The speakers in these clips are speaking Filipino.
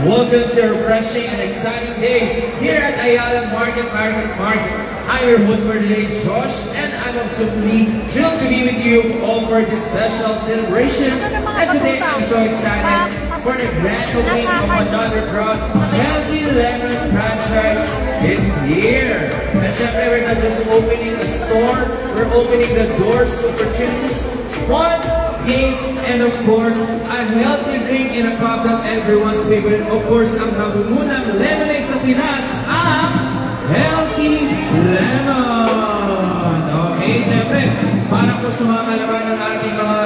Welcome to a refreshing and exciting day here at Ayala Market. I'm your host for today, Josh, and I'm absolutely thrilled to be with you all for this special celebration. And today I'm so excited for the grand opening of another proud Healthy Lemon franchise is here. And syempre, we're not just opening a store, we're opening the doors to opportunities, fun, games, and of course, a healthy drink in a cup that everyone's favorite. Of course, ang nabumunang lemonade sa Pinas, ang Healthy Lemon. Okay, syempre, para po sa mga kalaman ng ating mga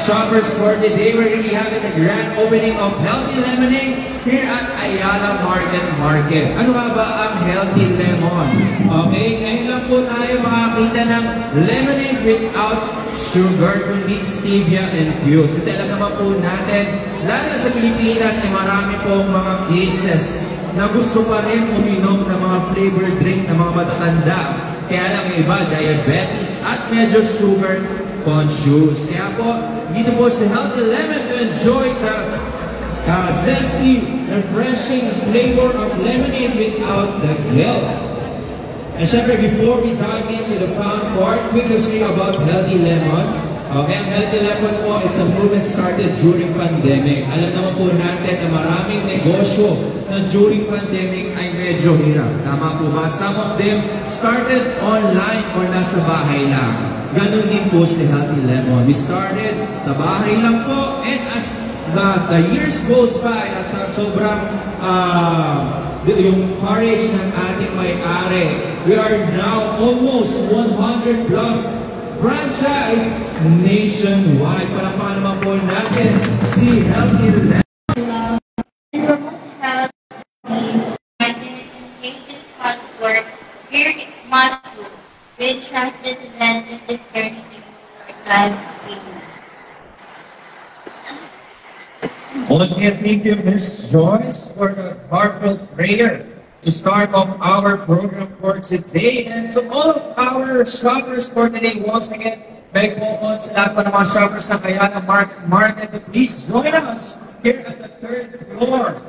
shoppers for today, we're going to be having the grand opening of Healthy Lemonade here at Ayala Market. Ano nga ba ang Healthy Lemon? Okay, ngayon lang po tayo makakita ng lemonade without sugar, kundi stevia infused. Kasi alam naman po natin, lalo sa Pilipinas ay marami pong mga cases na gusto pa rin uminom ng mga flavored drink ng mga matatanda. Kaya lang yung iba, diabetes at medyo sugar conscious. Kaya po, dito po sa Healthy Lemon to enjoy the zesty, refreshing flavor of lemonade without the guilt. And syempre, before we dive into the fun part, quick history about Healthy Lemon. Okay, ang Healthy Lemon po is a movement started during pandemic. Alam naman po natin na maraming negosyo na during pandemic ay medyo hirap. Tama po ba? Some of them started online or nasa bahay lang. Ganon din po si Healthy Lemon. We started sa bahay lang po, and as the years goes by at sobrang yung courage ng ating may-ari, we are now almost 100 plus franchise nationwide. Palakpakan naman po natin si Healthy Lemon. Here in Moscow, which has represented this journey to New York life. Once again, thank you, Ms. Joyce, for the heartfelt prayer to start off our program for today. And to all of our shoppers for today, once again, beg po on sa lahat po ng mga shoppers sa Ayala Market to please join us here at the 3rd floor.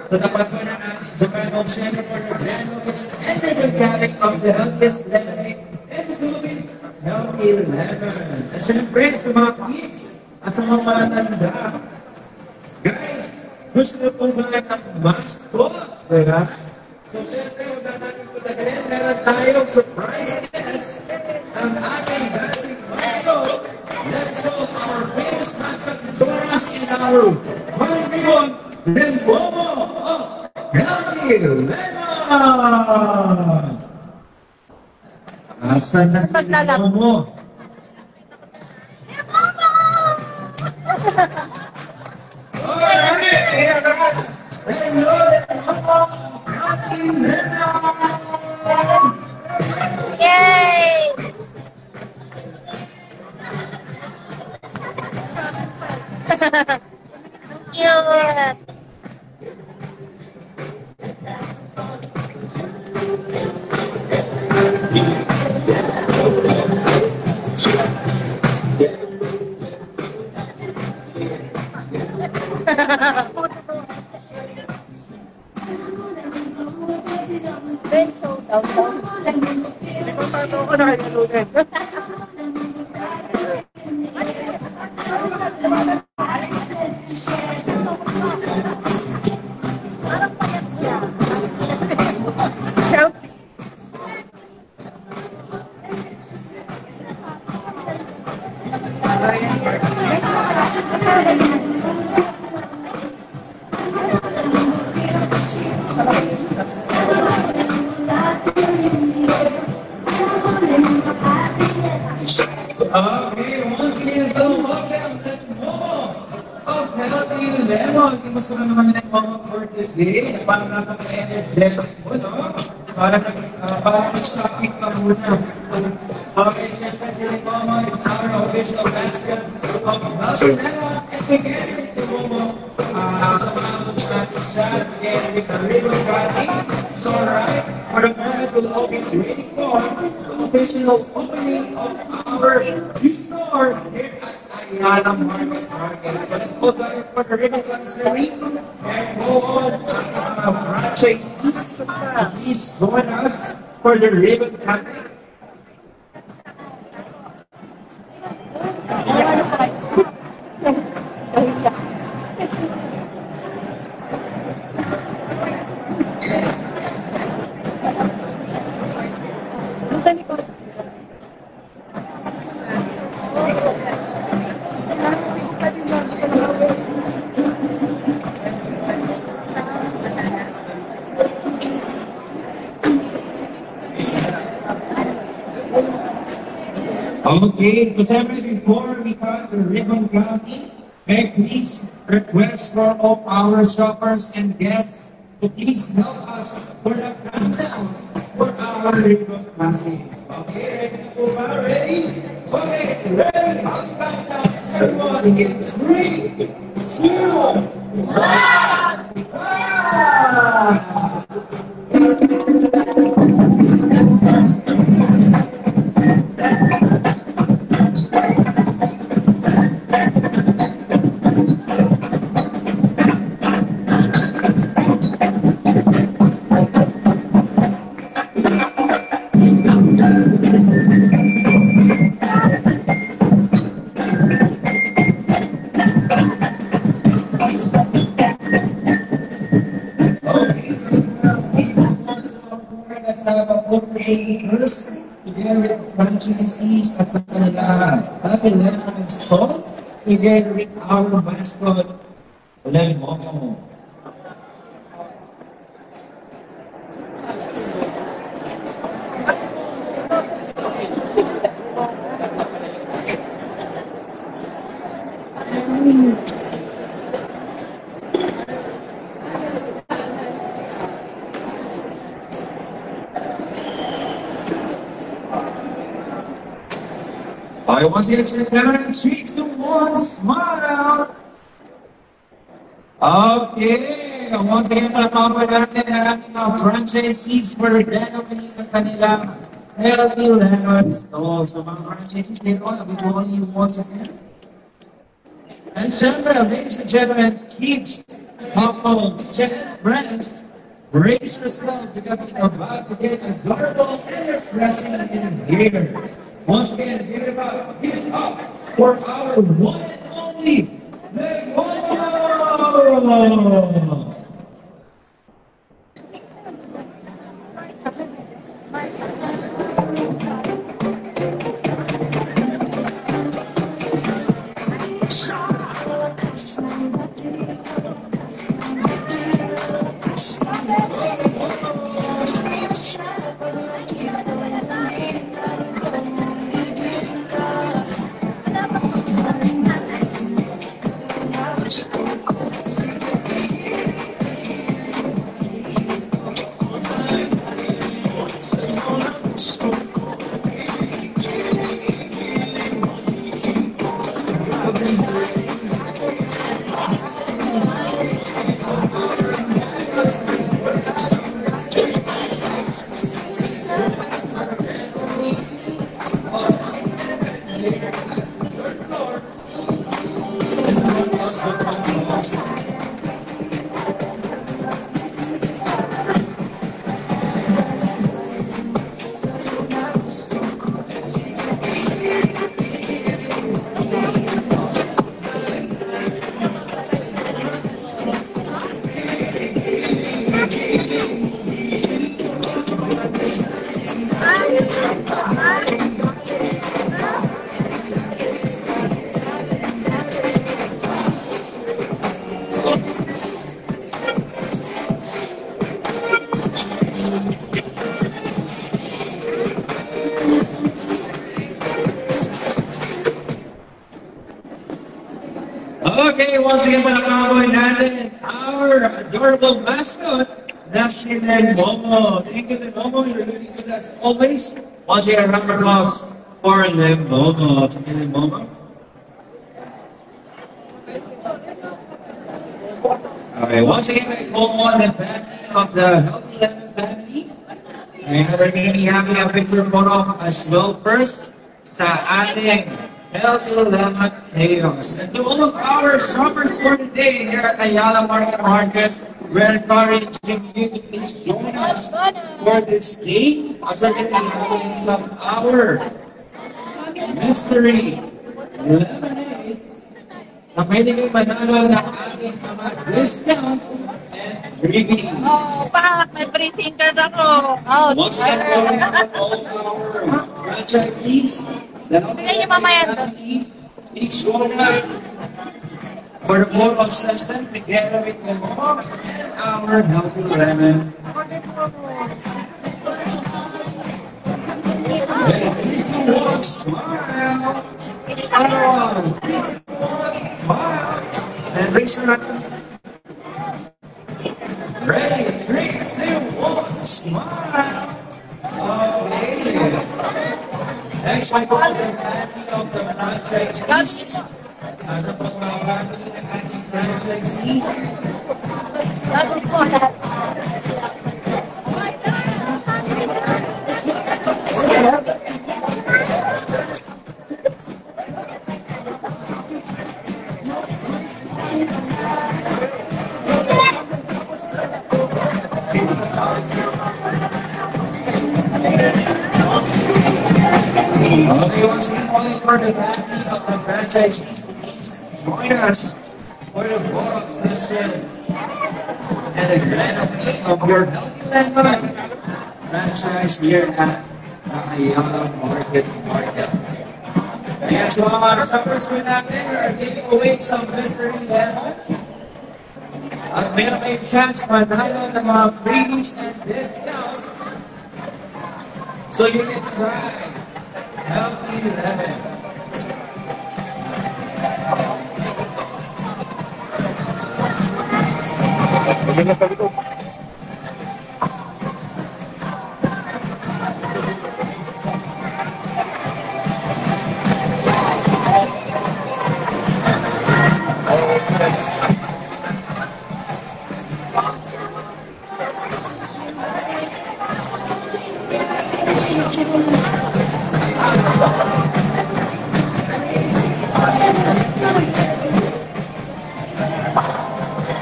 Sa tapat po ng ating Japan Home Center for the grand opening and ribbon cutting of the healthiest lemonade in the Philippines, Healthy Lemon. At syempre, sa mga kids at sa mga matatanda, guys, gusto po ba ng mascot? Diba? So, syempre, huwag na natin putagin. Meron tayong surprise guest, ang ating dancing mascot. Let's go, our famous mascot to join us in our one ribbon Lembomo of Healthy Lemon! Asan na si Lembomo? Hello, Healthy Lemon! Yay! Cute! LB Lemon, kamusta ka naman ng mga for today? Parang napaka-energetic mo, no? Parang nag-shopping ka muna. Okay, syempre si Momo is our official mascot of LB Lemon. And together with Momo, sasamahan mo natin siya again with the ribbon cutting. So alright, for the moment, we'll all be waiting for the official opening of our new store here at Ayala Market. So let's go back for the ribbon cutting ceremony and go on franchisees. Please join us for the ribbon cutting. Okay, so Samuel, before we cut the ribbon cutting, may I please request for all our shoppers and guests to please help us for the countdown for our ribbon cutting. Okay, ready to go ba? Ready? Okay, ready? I'll count down everyone in 3, 2, 1. First, together with franchisees at sa kanila Lemon Store, together with our mascot, Lemon. I want you to turn down and 3, 2, 1, smile! Okay, once again, napapanood natin ang ating mga franchisees for renovating ng kanilang LB Lemon Store. So mga franchisees, they're all joining you once again. And syempre, ladies and gentlemen, kids, couples, friends, brace yourself because you're about to get adorable and refreshing in here. Once again, give it up for our one and only Lemono! Okay, once again palakpakan natin our adorable mascot na si Momo. Thank you, Momo. You're looking good as always. Once again, a round of applause for Momo. Sige, Momo. Okay, once again, I call on the family of the Healthy Lemon family. And we're going to be having a picture photo as well first sa ating Healthy Lemon Chaos. And to all of our shoppers for today here at Ayala Market, we're encouraging you to please join us for this game as we're going to be having some our mystery lemonade na pwede kayo manalo ng ating mga discounts and freebies. Oh, pak! May briefing card ako. Oh, Once again, calling on all our franchisees that are please join us for the photo session together with the mom and our Healthy Lemon. Ready, 3, 2, 1, smile! Everyone, 3, 2, 1, smile! And raise your hand. Ready, 3, 2, 1, smile! Okay. Next, I call the family of the franchisees. As a family ng ating franchisees. Okay, once again, calling for the family of the franchisees to please join us for the photo session and the grand opening of your Healthy Lemon franchise here at the Ayala Market. Kaya sa mga shoppers ko natin, we're giving away some mystery lemon. At meron kayong chance manalo ng mga freebies and discounts. So you can try Healthy Lemon.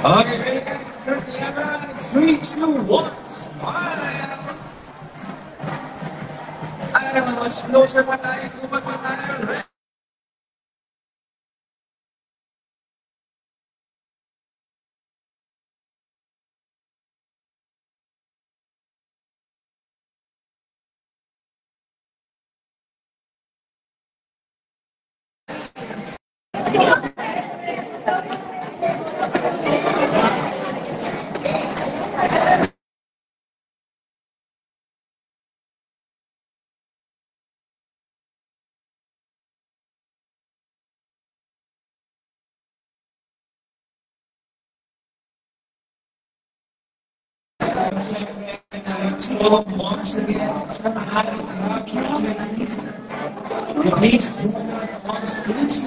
Okay, ready guys, turn the camera in 3, 2, 1, smile! Ay, naman, much closer pa tayo, kumag pa tayo. So, once again, from ating mga franchisees, please join us on stage.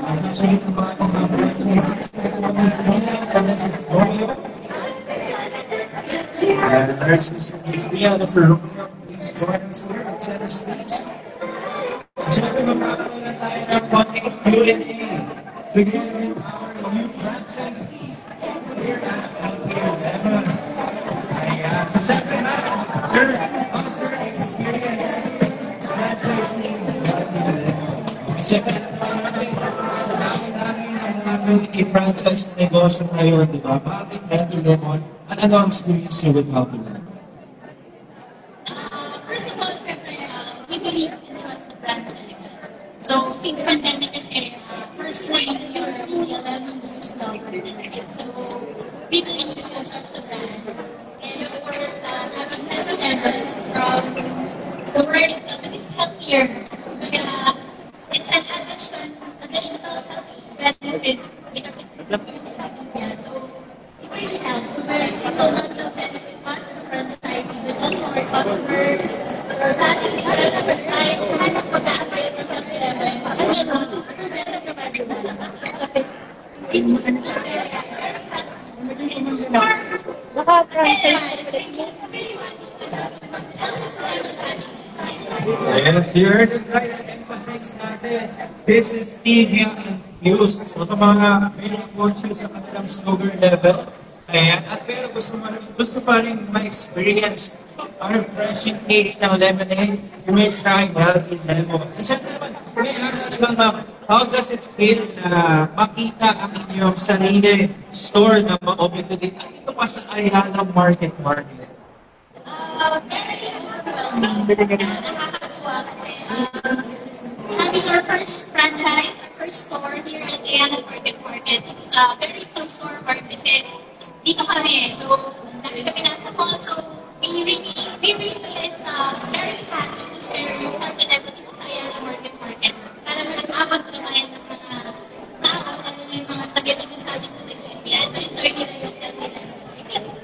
As actually mga franchisees na kami sa mga kami sa Romeo. And next is Christina, Mr. Romeo, please join us here at center stage. Siyempre, magkakaroon na tayo ng konting Q&A. Together with our new franchisees here at Healthy Lemon. So, siyempre na, sir, ang sir experience franchising Healthy Lemon. Siyempre, sa dami-dami ng mga nag-franchise na negosyo ngayon, di ba? Bakit Healthy Lemon? Ano ang experience niyo with Healthy Lemon? First of all, syempre, we believe and trust the brand talaga. So, since pandemic kasi, personally, we are lemon juice lover talaga. So, we believe and trust the brand. And of course, having Healthy Lemon from the word itself, it is healthier. It's an additional healthy benefit because it Yeah, so it really helps where it will not just benefit us as franchisees, but also our customers, our families, kahit mag-a-upgrade ng kanila, through them naman diba? So, it's very Yes, you heard it right. Emphasis natin. This is stevia infused. So sa mga may conscious sa kanilang sugar level, ayan, at pero gusto pa rin ma-experience ang refreshing taste ng lemonade, you may try healthy lemon. And syempre naman, may ask as well, ma'am, how does it feel na makita ang inyong sarili store na ma-open today? At ito pa sa Ayala Market. very overwhelming. Nakakatuwa kasi having our first franchise, our first store here at Ayala Market, it's very close to our heart kasi dito kami. So, lagi kami nasa mall. So, we really is very happy to share yung healthy level dito sa Ayala Market para mas maabot naman ng mga tao, lalo na yung mga taga-dito sa atin sa Laguna. Ma-enjoy nila yung healthy level.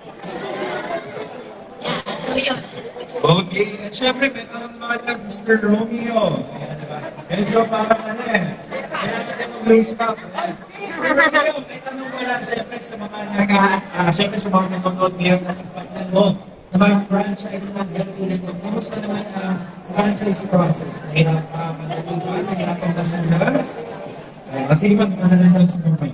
Yeah, so yun. Okay, at syempre, meron mga Mr. Romeo. Ayan, diba? Medyo parang kailangan natin mag-lose stop. Mr. Romeo, may tanong ko lang syempre sa mga syempre sa mga nanonood ngayon na nagpapalala mo na mga franchise ng Healthy Life. Kamusta naman ang franchise process? Nahirap madali ba? Nahirapan ba sila? Kasi magmahal lang sa mga.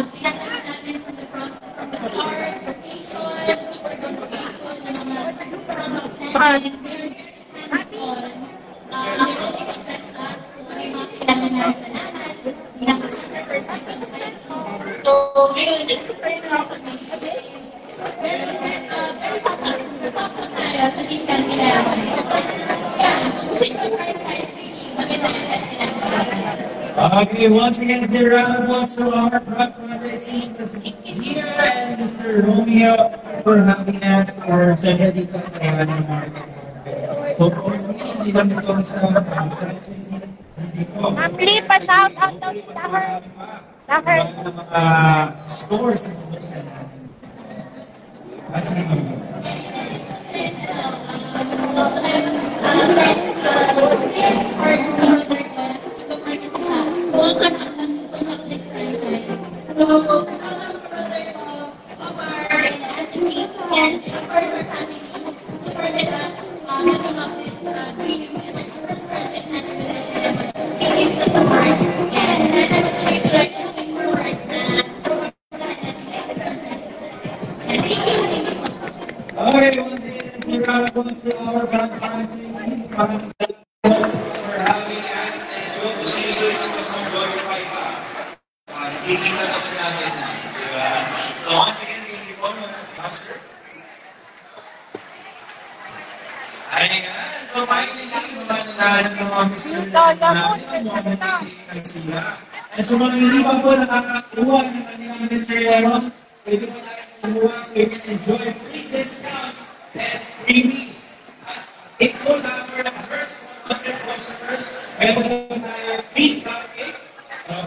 Tinatawag namin from the process from the start, location, location, products natin, very hands-on. They always suggest us kung ano yung mga kailangan natin na lahat. We have a super person franchise. So, ngayon, this is very welcoming. Very thoughtful tayo sa team kanila. So, yeah, kung gusto yung franchise, really, maganda yung kanila. Okay, once again, it's a round of applause to our franchisees, Mr. Here and Mr. Romeo, for having us for syempre dito at Ayala Market. So, for me, hindi lang ito sa franchisee dito. Ma'am Lee, pa-shout out daw sa her. Sa her. Mga stores na bubuksan natin. Kasi naman. Okay, once again, round of applause to our franchisees for having us and hope to see you soon because ng Wi-Fi pa. Nakikita naman natin. Diba? So once again, thank you po mga counselor. Ayan nga. So finally, mga nanalo ng mga Mr. natin, mga nagsila. And so mga hindi pa po nakakakuha ng kanilang Mr. Aaron, pwede po natin kumuha so you can enjoy free discounts and freebies. If po na for the first 100 customers, meron po tayo free cupcake.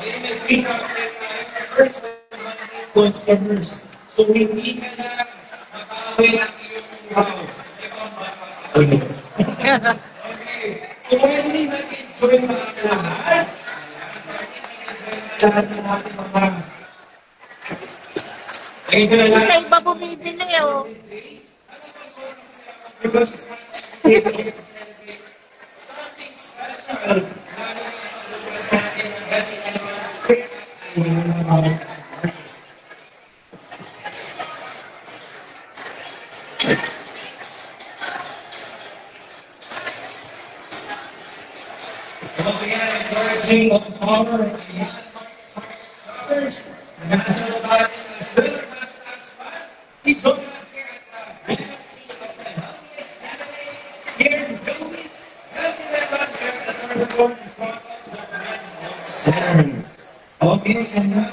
May free cupcake tayo sa first 100 customers. So hindi ka na makawin ang iyong wow. Okay. So pwede nag-enjoy mga lahat. Lahat ng ating mga Sa iba bumibili, oh. Something special. Once again, encouraging all power and shoppers. Nasa natin na sila mas aspan. Iso na here at the healthiest Saturday here in the Philippines. Healthy Lebanon, here at the third floor in front of the Red House Center. Okay, and now,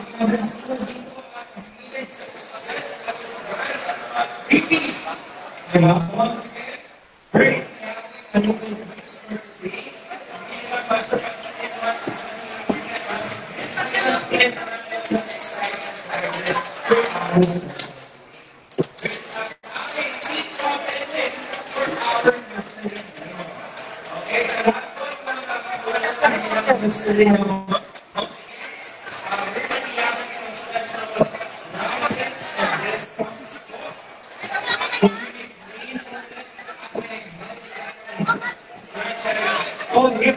Once again, great. And we'll be next for today. Okay, so oh, here,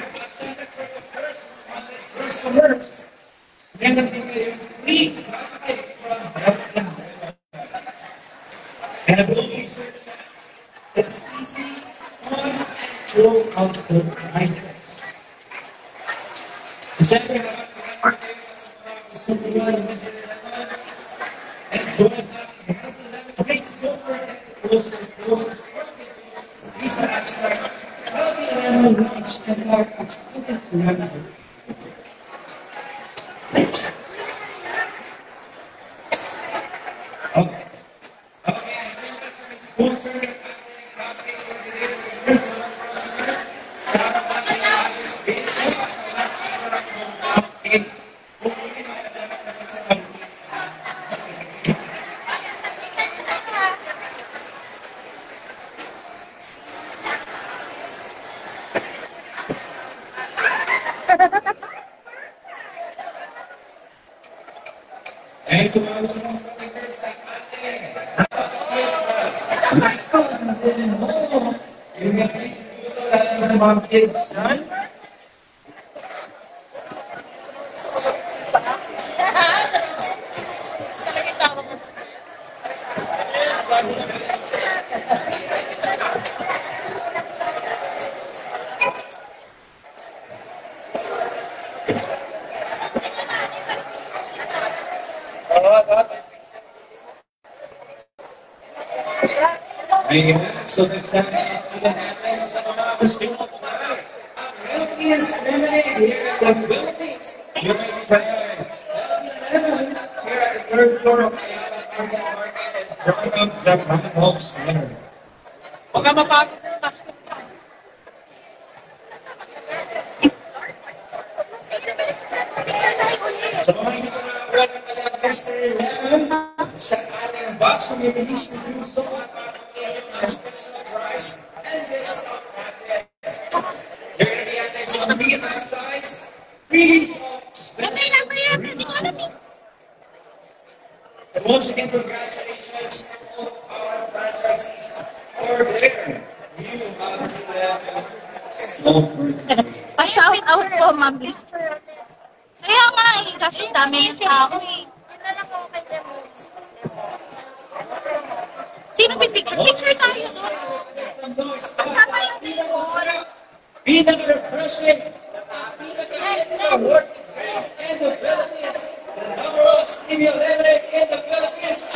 first works. Then we and I will use it's easy on and roll out of biceps. And join that. Make silver closer, closer. These are actually healthy animal reach and more experience remember. Okay. Okay, I think that's an sponsor. And so I was my son is in home. You can please do so that is about kids, son. So that's the healthiest lemonade here at the Philippines. You may try lemon here at the third floor of Ayala Market in front of the Manhole Center. Huwag ka mapagod na mas. So mga hindi ko na pala Mr. Lemon sa ating box na release na do so at special price and discount package. They're going to be at some medium size, really special. And once again, congratulations to all our franchisees for their new Pa-shout out po, ma'am. Kaya nga eh, kasi dami ng tao eh. Sino may picture? Picture tayo doon. Kasama yung billboard. Be the refreshing, be the greatest award in the Philippines. The number one stevia lemonade in the Philippines.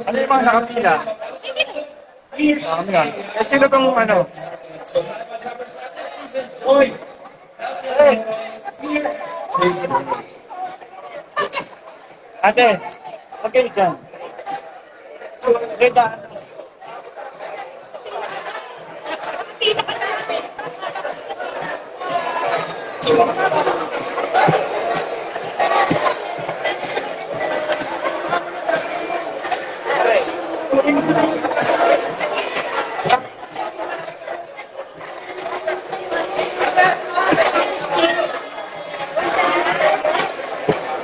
Ano yung mga nakapila? Yan. Eh, sino kang ano? Enjoy. Ate, okay dyan. Reda.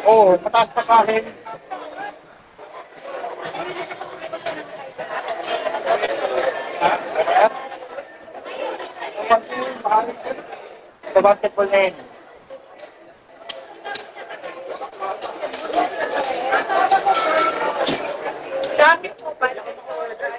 Oo, mataas pa sa akin. Sa basketball na yun. Dami po ba na order?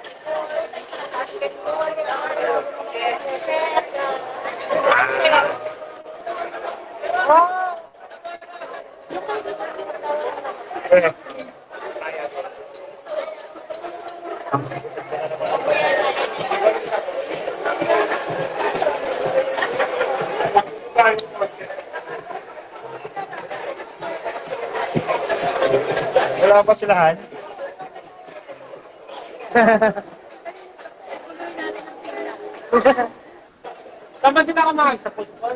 Wala pa silahan. Saan ba sila kumain? Sa football?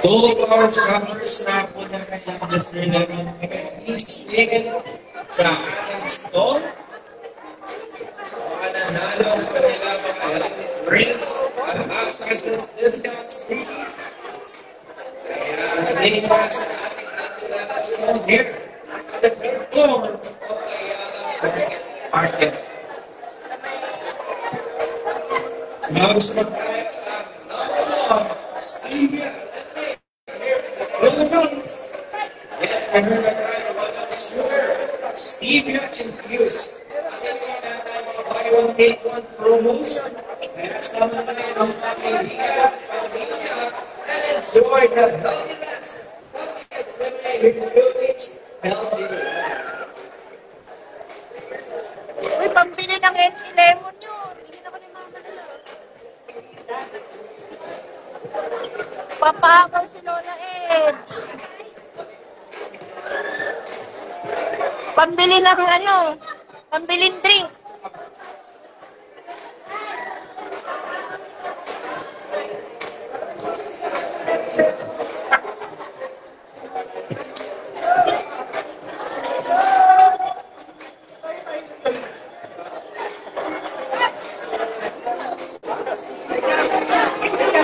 All of our shoppers na po na kanyang listener namin, please take it sa ating stall. Mga nanalo ng kanila mga healthy drinks at accesses, discounts, freebies. Kaya take na sa ating natin stall here at the first floor of Ayala Market. Now, gusto mag-try ang number one, Stevia. Philippines. Yes, I heard that right. Walang sugar, stevia infused. At ito meron tayo mga buy one, take one promos. Kaya sama na kayo ng pamilya, and enjoy the healthiness. Healthiest lemonade in the Philippines. Healthy. Uy, pambili ng Henry Lemon yun. Hindi na ko ni mama nila. Papakaw si Lola Edge. Pambili ng ano, pambiling drink.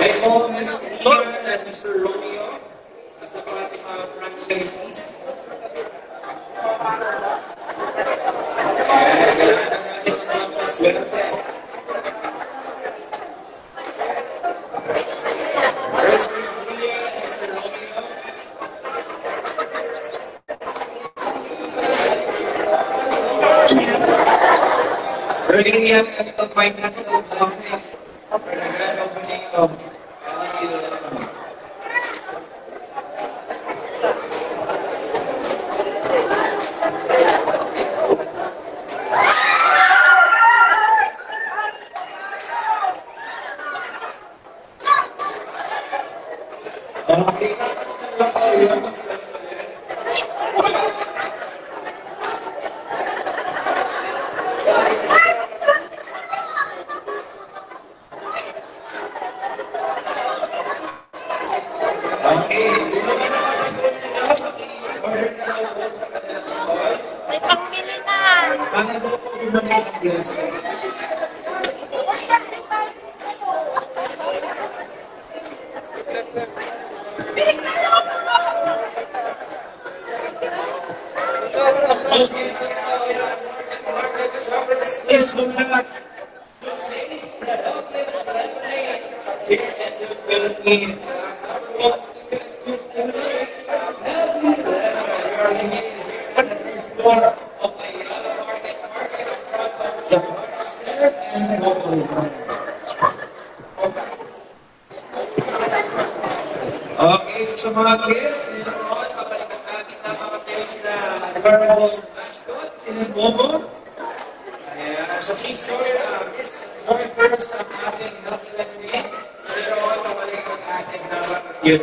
I call Mr. Ian and Mr. Romeo as a ating mga franchisees. Kailangan natin ang mga swerte. First, Mr. Ian and Mr. Romeo. Early Ian at the financial blessing for the grand opening of May pambili na. Please relax. It's the healthiest lemonade here in the Philippines. Number one, healthy lemonade. We are located here on the third floor of Ayala Market in front of the Market Center and Mobile Market. Okay, so sa mga kids, ngayon po, pabalik natin na mga kids na adorable mascot, sila Momo. Kaya, so please join first ang ating healthy lemonade. Pero, pabalik ang ating dapat yun.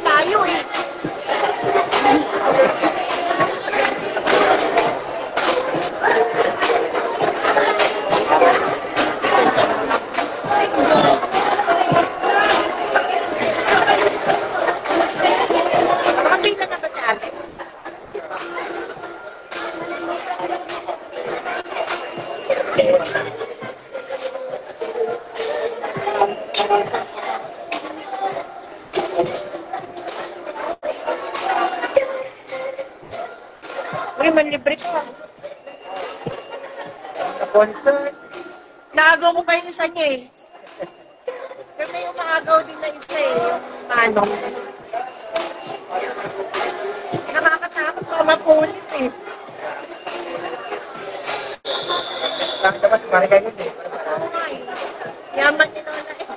Layo eh. Uy, manlibre ka. Concert. Naagaw ko pa yung isa niya eh. Pero may umaagaw din na isa eh. Yung manong. Nakakatakot mga mapulit eh. Dapat marga yun eh. Oo nga eh. Yaman ni Lola eh.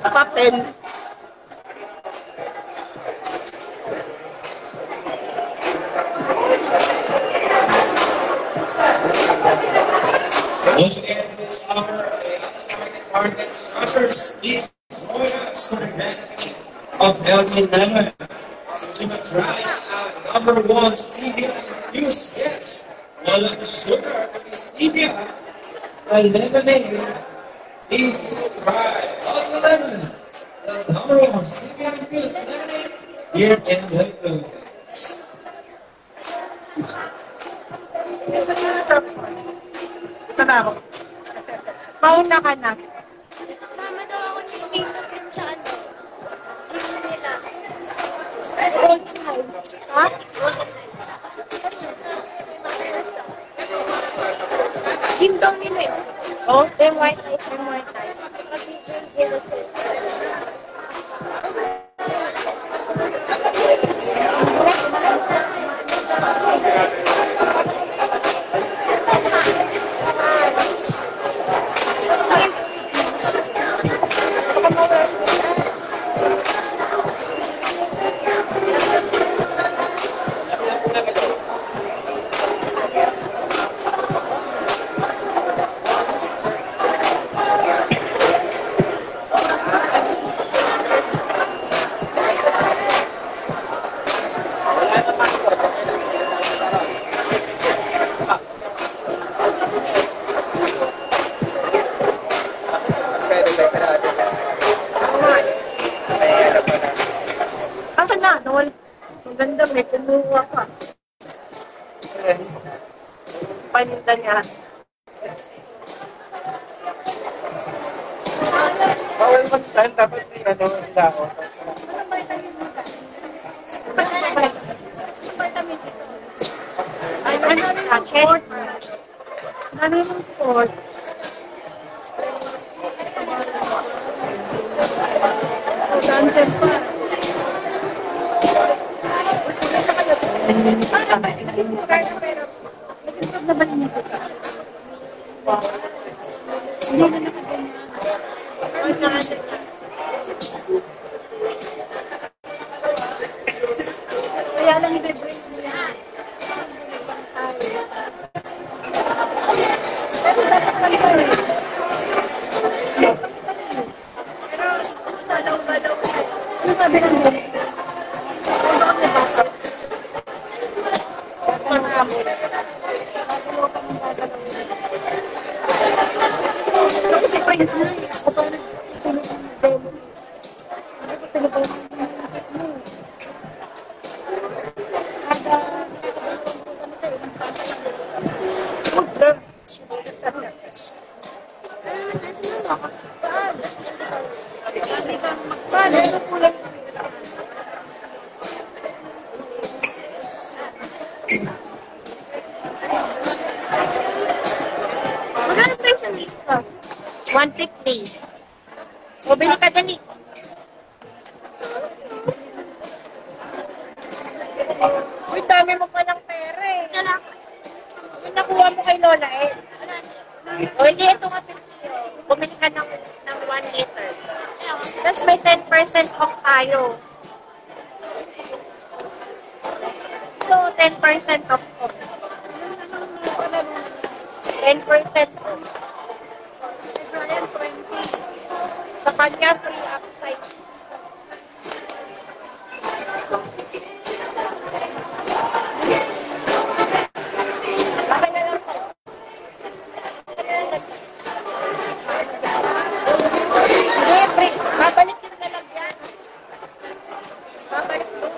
Sa papel. Once again, our target structures is Royals for the benefit of Elgin Lemon. Consumer Dry, number one, stevia infused yes. All of the sugar of the stevia, the lemonade is dry. All the lemon, the number one, stevia infused lemonade here in Lakewood. Isa na sa Isa na ako. Mauna ka na. Mama daw ako nilitin sa ano. Nila. Golden Heights. Ha? Gym daw nila yun. Oh, then white light, then white light. Asa na? Nawal. Maganda, may kumuha pa. Paninda niya. Bawal mag-stand, dapat may ano, dao. Ay, ano rin sport? Ano rin sport? Dancer pa. Kaya lang i-break niya. Pero dapat lang pa rin. Pero balaw-balaw. Ano sabi ng sila? Ano kami basta? Marami. Balaw ka ng balaw. Kasi pa yun na. Ako pa nagsunod ng demo. Ano pa pinapal mo? Magkano price ang dito? 150. O, bili ka dali. Uy, dami mo palang pera eh. Yung nakuha mo kay Lola eh. O, hindi, ito nga pinito. Bumili ka ng 1 liter. Tapos may 10% off tayo. So, 10% off ko. 10% off. Sa kanya, free upside. Baka na lang sa'yo. Hindi, free. Babalik yung lalagyan. Babalik doon.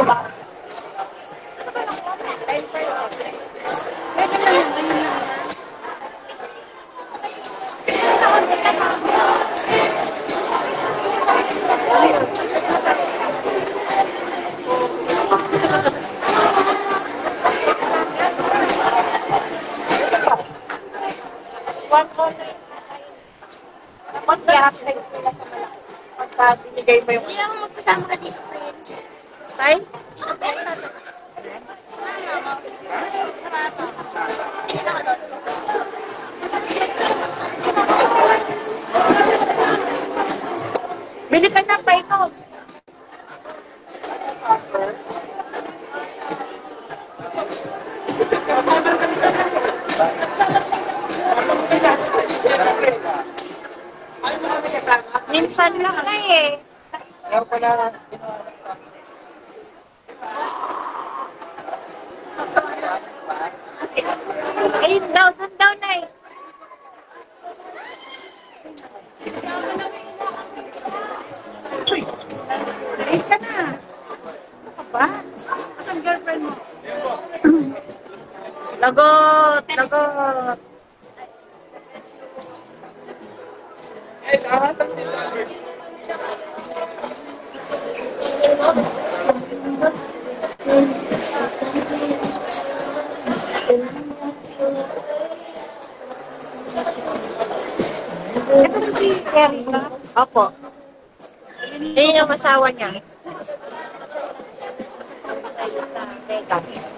One corner. Tapos i-apply sila sa malaki. Pagka binigay mo yung... Hindi ako magkasama ka dito, friend. Ay? Dito, friend. Sama ako. Sama ako. Hindi na ako doon. Bili ka ng python. Minsan lang na eh. Kaya pala, Ayun daw, dun daw na eh. Ayun ka na. Ano ka ba? Asan girlfriend mo? Lagot! Lagot! Ito ba si Erika? Opo. Yun yung asawa niya. Sa Vegas.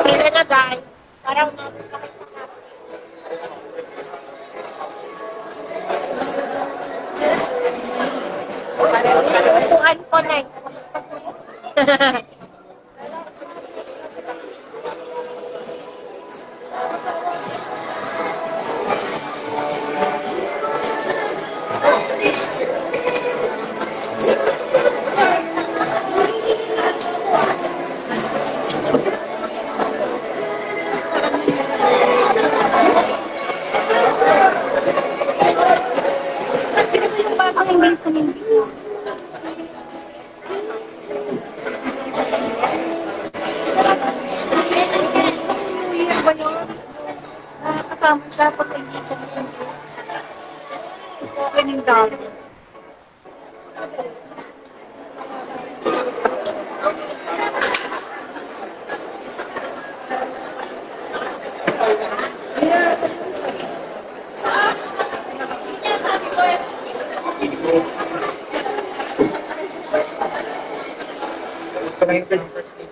Pila na guys. Parang natin usuan ko na kasama sa pag-iitan ko. Okay ng dami. ito na yung first thing.